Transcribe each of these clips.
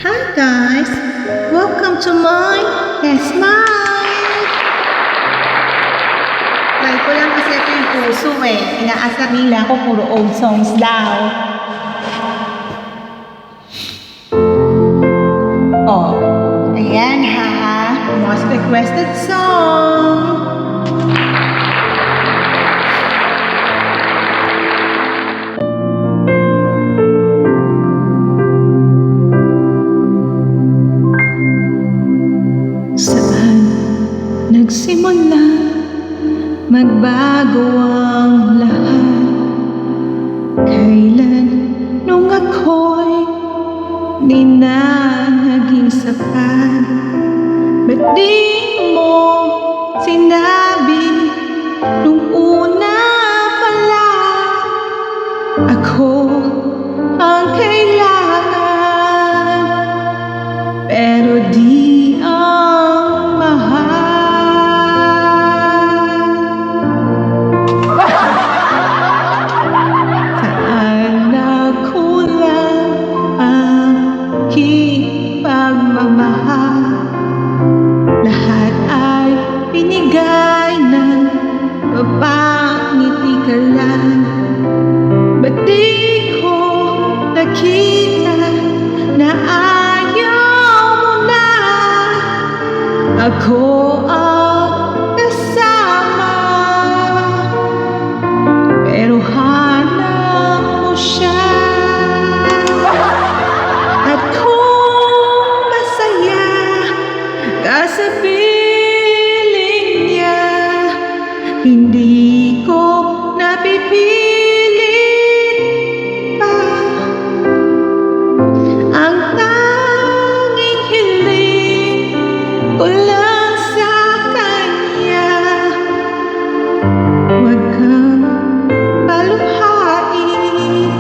Hi guys! Welcome to my Yes Mind! Try ko lang kasi ito yung puso eh. Inaasar nila ako puro old songs daw. Oh, ayan ha. Most requested song. Saan nagsimula magbago ang lahat? Kailan nung ako'y di na naging sapat? Ba't di mo sinabi nung una pa lang ako ang kailangan? Pero di ang mahal. Saan nakulang ang aking pagmamahal? Lahat ay binigay ng mapangiti ka lang. Ba't di ko nakita na ako ang kasama? Pero hanap mo siya. At kung masaya ka sa piling niya, hindi ko napipilit pa. Ang tanging hiling ko lang sa kanya, huwag kang paluhain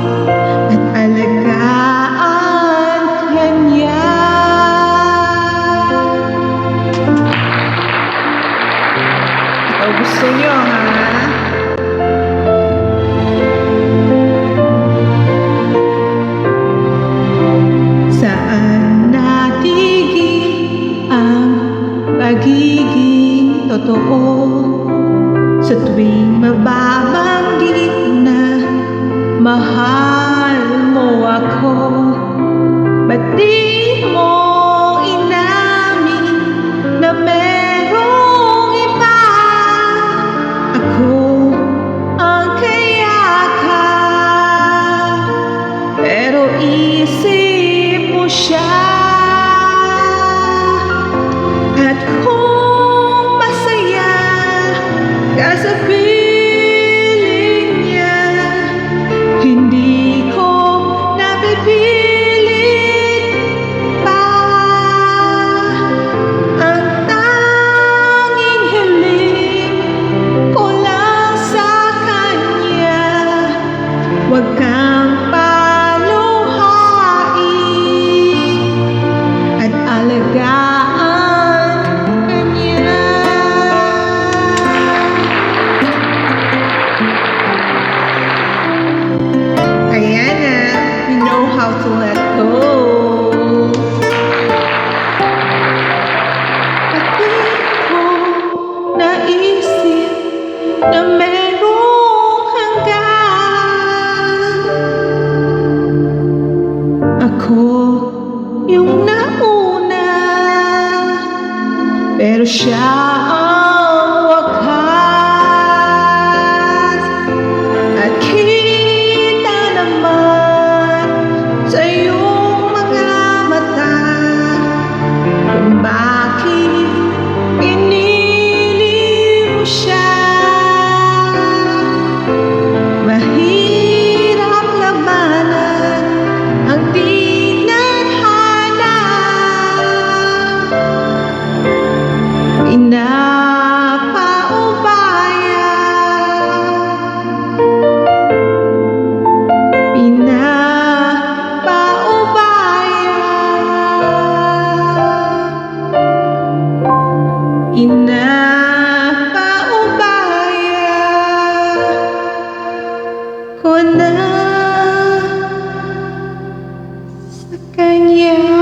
at alagaan kanya. Ito gusto nyo ha? Saan natigil ang pagiging totoo? Sa tuwing mababanggit na mahal mo ako, ba't di mo inamin na merong iba? Ako ang kayakap, pero isip mo siya. At kung masaya ka sa piling niya, hindi ko napipilit pa. Ang tanging hiling ko lang sa kanya, huwag kang paluhain at alagaan kanya. Ayan na, you know how to let go. Pati ko naisip na merong hanggan. Ako yung nauna, pero siya ang wakas. At kita naman sa iyong mga mata kung bakit pinili mo siya. Mahirap labanan ang tinadhana. ko na sa kanya.